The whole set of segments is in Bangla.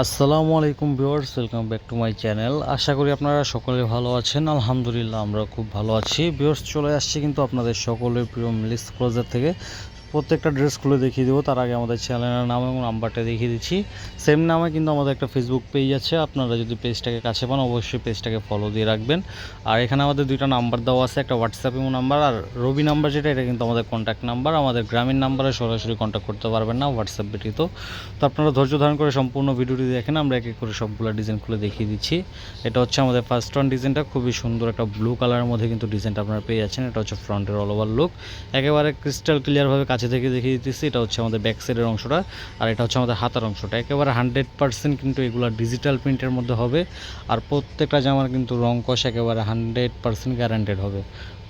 আসসালামু আলাইকুম viewers, welcome back to my channel. আশা করি আপনারা সকলে ভালো আছেন। আলহামদুলিল্লাহ আমরা খুব ভালো আছি। ভিউয়ার্স, চলে আসছি কিন্তু আপনাদের সকলের প্রিয় মিলিস ক্লোজার থেকে প্রত্যেকটা ড্রেস খুলে দেখিয়ে দেবো। তার আগে আমাদের চ্যানেলের নাম এবং নাম্বারটা দেখিয়ে দিচ্ছি। সেম নামে কিন্তু আমাদের একটা ফেসবুক পেজ আছে। আপনারা যদি পেজটাকে কাছে পান অবশ্যই পেজটাকে ফলো দিয়ে রাখবেন। আর এখানে আমাদের দুইটা নাম্বার দেওয়া আছে, একটা হোয়াটসঅ্যাপ এবং নাম্বার, আর রবি নাম্বার যেটা, এটা কিন্তু আমাদের কন্ট্যাক্ট নাম্বার। আমাদের গ্রামীণ নাম্বারে সরাসরি কন্ট্যাক্ট করতে পারবেন না, হোয়াটসঅ্যাপ ব্যতীত। তো আপনারা ধৈর্য ধারণ করে সম্পূর্ণ ভিডিওটি দেখেন, আমরা এক এক করে সবগুলো ডিজাইন খুলে দেখিয়ে দিচ্ছি। এটা হচ্ছে আমাদের ফার্স্ট ওয়ান ডিজাইনটা, খুবই সুন্দর একটা ব্লু কালারের মধ্যে কিন্তু ডিজাইনটা আপনারা পেয়ে যাচ্ছেন। এটা হচ্ছে ফ্রন্টের অল ওভার লুক, একেবারে ক্রিস্টাল ক্লিয়ারভাবে কাছে থেকে দেখিয়ে দিতেছি। এটা হচ্ছে আমাদের ব্যাক সাইডের অংশটা, আর এটা হচ্ছে আমাদের হাতার অংশটা। একেবারে 100% কিন্তু এগুলো ডিজিটাল প্রিন্টের মধ্যে হবে। আর প্রত্যেকটা জামার কিন্তু রং কষ একেবারে 100% গ্যারান্টেড হবে।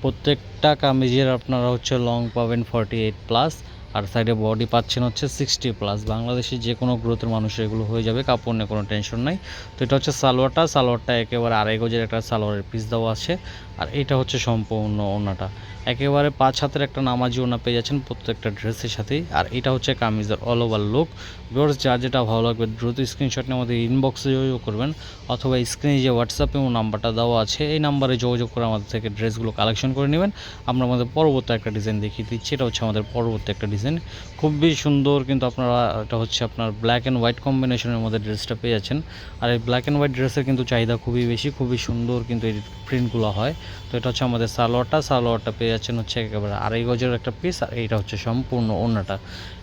প্রত্যেকটা কামিজের আপনারা হচ্ছে লং পাবেন 48+, আর সাইডে বডি পাচ্ছেন হচ্ছে 60+। বাংলাদেশে যে কোনো গ্রোথের মানুষের এগুলো হয়ে যাবে, কাপড় নিয়ে কোনো টেনশন নাই। তো এটা হচ্ছে সালোয়ারটা একেবারে 2.5 গজের একটা সালোয়ারের পিস দেওয়া আছে। আর এটা হচ্ছে সম্পূর্ণ ওড়নাটা, একেবারে 5 হাতের একটা নামাজি ওড়না পেয়ে যাচ্ছেন প্রত্যেকটা ড্রেসের সাথেই। আর এটা হচ্ছে কামিজের অল ওভার লুক। ভিউয়ার্স, যার যেটা ভালো লাগবে দ্রুত স্ক্রিনশট নিয়ে আমাদের ইনবক্সে যোগাযোগ করবেন, অথবা স্ক্রিনে যে হোয়াটসঅ্যাপ এবং নাম্বারটা দেওয়া আছে এই নাম্বারে যোগাযোগ করে আমাদের থেকে ড্রেসগুলো কালেকশন করে নেবেন। আমরা আমাদের পরবর্তী একটা ডিজাইন দেখিয়ে দিচ্ছি। এটা হচ্ছে আমাদের পরবর্তী একটা ডিজাইন, খুবই সুন্দর কিন্তু আপনারা, এটা হচ্ছে আপনার ব্ল্যাক অ্যান্ড হোয়াইট কম্বিনেশনের মধ্যে ড্রেসটা পেয়ে যাচ্ছেন। আর এই ব্ল্যাক অ্যান্ড হোয়াইট ড্রেসের কিন্তু চাহিদা খুবই বেশি, খুবই সুন্দর কিন্তু এই প্রিন্টগুলো হয়। তো এটা হচ্ছে আমাদের সালোয়ারটা পেয়ে যাচ্ছেন হচ্ছে একেবারে 2.5 গজের একটা পিস। আর এইটা হচ্ছে সম্পূর্ণ ওড়নাটা,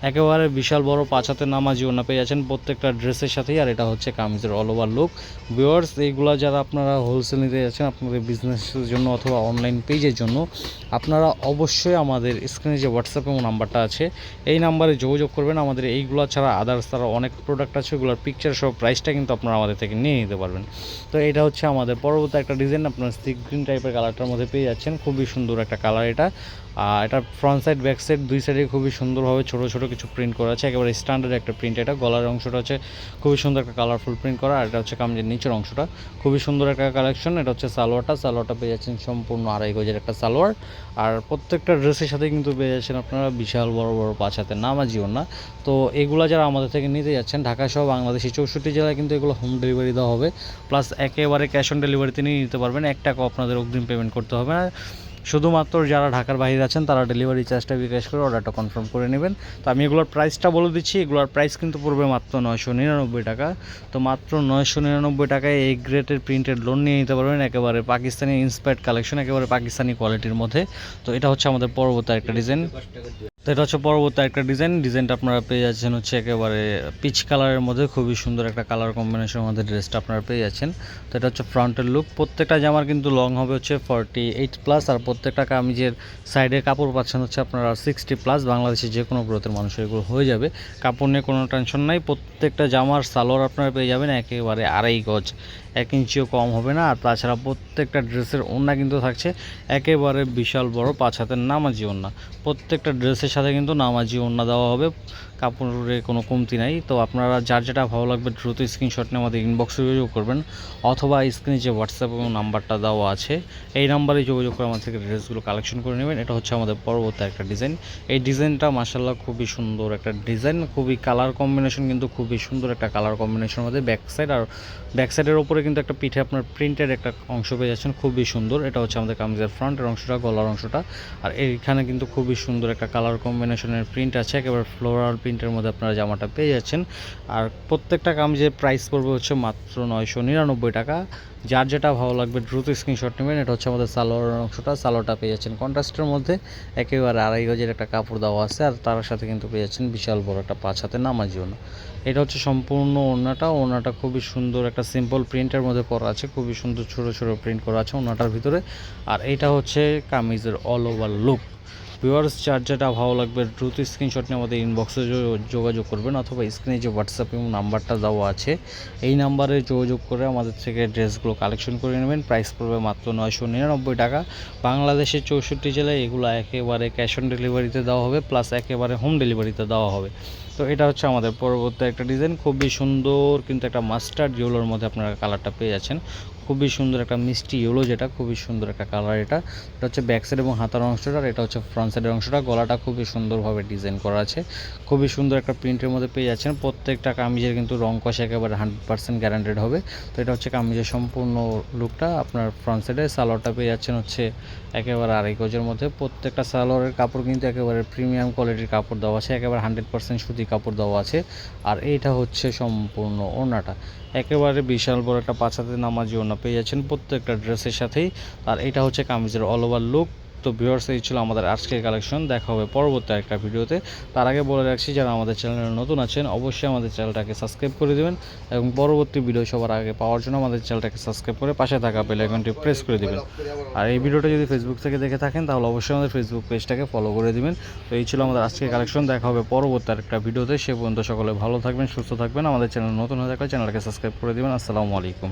একেবারে বিশাল বড় 5 হাতের নামাজি ওড়না পেয়ে যাচ্ছেন প্রত্যেকটা ড্রেসের সাথেই। আর এটা হচ্ছে কামিজের অল ওভার লুক। ভিউয়ার্স, এইগুলো যারা আপনারা হোলসেল নিতে যাচ্ছেন আপনাদের বিজনেসের জন্য অথবা অনলাইন পেজের জন্য, আপনারা অবশ্যই আমাদের স্ক্রিনে যে হোয়াটসঅ্যাপ এবং নাম্বারটা আছে এই নাম্বারে যোগাযোগ করবেন। আমাদের এইগুলো ছাড়া আদার্স তারা অনেক প্রোডাক্ট আছে, ওগুলোর পিকচার সহ প্রাইসটা কিন্তু আপনারা আমাদের থেকে নিয়ে নিতে পারবেন। তো এটা হচ্ছে আমাদের পরবর্তী একটা ডিজাইন, আপনার সি গ্রিন টাইপের কালারটার মধ্যে পেয়ে যাচ্ছেন। খুবই সুন্দর একটা কালার এটা। এটা ফ্রন্ট সাইড ব্যাক সাইড দুই সাইডে খুবই সুন্দরভাবে ছোটো ছোটো কিছু প্রিন্ট করা আছে, একেবারে স্ট্যান্ডার্ড একটা প্রিন্ট। এটা গলার অংশটা হচ্ছে খুবই সুন্দর একটা কালারফুল প্রিন্ট করা। আর এটা হচ্ছে কামিজের নিচের অংশটা, খুবই সুন্দর একটা কালেকশন। এটা হচ্ছে সালোয়ারটা পেয়ে যাচ্ছেন সম্পূর্ণ 2.5 গজের একটা সালোয়ার। আর প্রত্যেকটা ড্রেসের সাথে কিন্তু পেয়ে যাচ্ছেন আপনারা বিশাল বড় বড় 5 হাতের নামাজি ওড়না। তো এগুলো যারা আমাদের থেকে নিতে যাচ্ছেন, ঢাকা সহ বাংলাদেশের 64 জেলায় কিন্তু এগুলো হোম ডেলিভারি দেওয়া হবে, প্লাস একেবারে ক্যাশ অন ডেলিভারিতে নিয়ে নিতে পারবেন। 1 টাকাও আপনাদের অগ্রিম পেমেন্ট করতে হবে না। শুধুমাত্র যারা ঢাকার বাইরে আছেন তারা ডেলিভারি চার্জটা বিকাশ করে অর্ডারটা কনফার্ম করে নেবেন। তো আমি এগুলোর প্রাইসটা বলে দিচ্ছি, এগুলোর প্রাইস কিন্তু পড়বে মাত্র 999 টাকা। তো মাত্র 999 টাকায় এই গ্রেটের প্রিন্টেড লোন নিয়ে নিতে পারবেন, একেবারে পাকিস্তানি ইন্সপায়ার্ড কালেকশন, একেবারে পাকিস্তানি কোয়ালিটির মধ্যে। তো এটা হচ্ছে আমাদের পরবর্তী একটা ডিজাইন। তো এটা হচ্ছে পরবর্তী একটা ডিজাইনটা আপনারা পেয়ে যাচ্ছেন হচ্ছে একেবারে পিচ কালারের মধ্যে, খুবই সুন্দর একটা কালার কম্বিনেশনের মধ্যে ড্রেসটা আপনারা পেয়ে যাচ্ছেন। তো এটা হচ্ছে ফ্রন্টের লুক। প্রত্যেকটা জামার কিন্তু লং হবে হচ্ছে 48+, আর প্রত্যেকটা কামিজের সাইডে কাপড় পাচ্ছেন হচ্ছে আপনারা 60+। বাংলাদেশের যে কোনো গ্রোথের মানুষের এগুলো হয়ে যাবে, কাপড় নিয়ে কোনো টেনশন নাই। প্রত্যেকটা জামার সালোয়ার আপনারা পেয়ে যাবেন একেবারে 2.5 গজ, 1 ইঞ্চিও কম হবে না। আর তাছাড়া প্রত্যেকটা ড্রেসের ওড়না কিন্তু থাকছে একেবারে বিশাল বড় 5 হাতের নামাজি ওড়না। প্রত্যেকটা ড্রেসের সাথে কিন্তু নামাজি ওড়না দেওয়া হবে, কাপড়ে কোনো কমতি নাই। তো আপনারা যার যেটা ভালো লাগবে দ্রুত স্ক্রিনশট নিয়ে আমাদের ইনবক্সে যোগাযোগ করবেন, অথবা স্ক্রিনে যে হোয়াটসঅ্যাপ এবং নাম্বারটা দেওয়া আছে এই নাম্বারে যোগাযোগ করে আমাদের থেকে ড্রেসগুলো কালেকশন করে নেবেন। এটা হচ্ছে আমাদের পরবর্তী একটা ডিজাইন। এই ডিজাইনটা মাশাআল্লাহ খুবই সুন্দর একটা ডিজাইন, খুবই কালার কম্বিনেশন কিন্তু খুবই সুন্দর একটা কালার কম্বিনেশনের মধ্যে ব্যাক সাইড, আর ব্যাক সাইডের উপরে কিন্তু একটা পিঠে আপনার প্রিন্টের একটা অংশ পেয়ে যাচ্ছেন, খুবই সুন্দর। এটা হচ্ছে আমাদের কামিজের ফ্রন্টের অংশটা, গলার অংশটা। আর এইখানে কিন্তু খুবই সুন্দর একটা কালার কম্বিনেশনের প্রিন্ট আছে, একেবারে ফ্লোরাল প্রিন্টের মধ্যে আপনারা জামাটা পেয়ে যাচ্ছেন। আর প্রত্যেকটা কামিজের প্রাইস পড়বে হচ্ছে মাত্র 999 টাকা। যার যেটা ভালো লাগবে দ্রুত স্ক্রিনশট নেবেন। এটা হচ্ছে আমাদের সালোয়ারের অংশটা, সালোয়ারটা পেয়ে যাচ্ছেন কন্ট্রাস্টের মধ্যে, একেবারে 2.5 গজের একটা কাপড় দেওয়া আছে। আর তার সাথে কিন্তু পেয়ে যাচ্ছেন বিশাল বড় একটা 5 হাতের নামাজি ওড়না। এটা হচ্ছে সম্পূর্ণ ওড়নাটা খুবই সুন্দর একটা সিম্পল প্রিন্টের মধ্যে করা আছে, খুবই সুন্দর ছোটো ছোটো প্রিন্ট করা আছে ওড়নাটার ভিতরে। আর এটা হচ্ছে কামিজের অল ওভার লুক। ভিউয়ার্স, যার যেটা ভালো লাগবে দ্রুত স্ক্রিনশট নিয়ে আমাদের ইনবক্সে যোগাযোগ করবেন, অথবা স্ক্রিনে যে হোয়াটসঅ্যাপ এবং নাম্বারটা দেওয়া আছে এই নাম্বারে যোগাযোগ করে আমাদের থেকে ড্রেসগুলো কালেকশন করে নেবেন। প্রাইস পড়বে মাত্র 999 টাকা। বাংলাদেশের 64 জেলায় এগুলো একেবারে ক্যাশ অন ডেলিভারিতে দেওয়া হবে, প্লাস একেবারে হোম ডেলিভারিতে দেওয়া হবে। তো এটা হচ্ছে আমাদের পরবর্তী একটা ডিজাইন, খুবই সুন্দর কিন্তু একটা মাস্টার্ড ইয়েলোর মধ্যে আপনারা কালারটা পেয়ে যাচ্ছেন। খুবই সুন্দর একটা মিষ্টি ইয়েলো, যেটা খুবই সুন্দর একটা কালার। এটা হচ্ছে ব্যাক সাইড এবং হাতার অংশটা, আর এটা হচ্ছে ফ্রন্ট ফ্রন্ট সাইডের অংশটা। গলাটা খুবই সুন্দরভাবে ডিজাইন করা আছে, খুবই সুন্দর একটা প্রিন্টের মধ্যে পেয়ে যাচ্ছেন। প্রত্যেকটা কামিজের কিন্তু রং কষা একেবারে 100% গ্যারান্টেড হবে। তো এটা হচ্ছে কামিজের সম্পূর্ণ লুকটা। আপনার ফ্রন্ট সাইডে সালোয়ারটা পেয়ে যাচ্ছেন হচ্ছে একেবারে আড়াই গজের মধ্যে। প্রত্যেকটা সালোয়ারের কাপড় কিন্তু একেবারে প্রিমিয়াম কোয়ালিটির কাপড় দেওয়া আছে, একেবারে 100% সুতি কাপড় দেওয়া আছে। আর এইটা হচ্ছে সম্পূর্ণ ওড়নাটা, একেবারে বিশাল বড় একটা 5 হাতে নামাজি ওড়না পেয়ে যাচ্ছেন প্রত্যেকটা ড্রেসের সাথেই। আর এটা হচ্ছে কামিজের অল ওভার লুক। তো ভিউয়ার্স, এই ছিল আমাদের আজকের কালেকশন। দেখা হবে পরবর্তী একটা ভিডিওতে। তার আগে বলে রাখছি, যারা আমাদের চ্যানেলে নতুন আছেন অবশ্যই আমাদের চ্যানেলটাকে সাবস্ক্রাইব করে দেবেন এবং পরবর্তী ভিডিও সবার আগে পাওয়ার জন্য আমাদের চ্যানেলটাকে সাবস্ক্রাইব করে পাশে থাকা বেল আইকনটি প্রেস করে দেবেন। আর এই ভিডিওটা যদি ফেসবুক থেকে দেখে থাকেন তাহলে অবশ্যই আমাদের ফেসবুক পেজটাকে ফলো করে দিবেন। তো এই ছিল আমাদের আজকের কালেকশন। দেখা হবে পরবর্তী একটা ভিডিওতে। সে পর্যন্ত সকলে ভালো থাকবেন, সুস্থ থাকবেন। আমাদের চ্যানেল নতুন হয়ে থাকলে চ্যানেলটাকে সাবস্ক্রাইব করে দেবেন। আসসালামু আলাইকুম।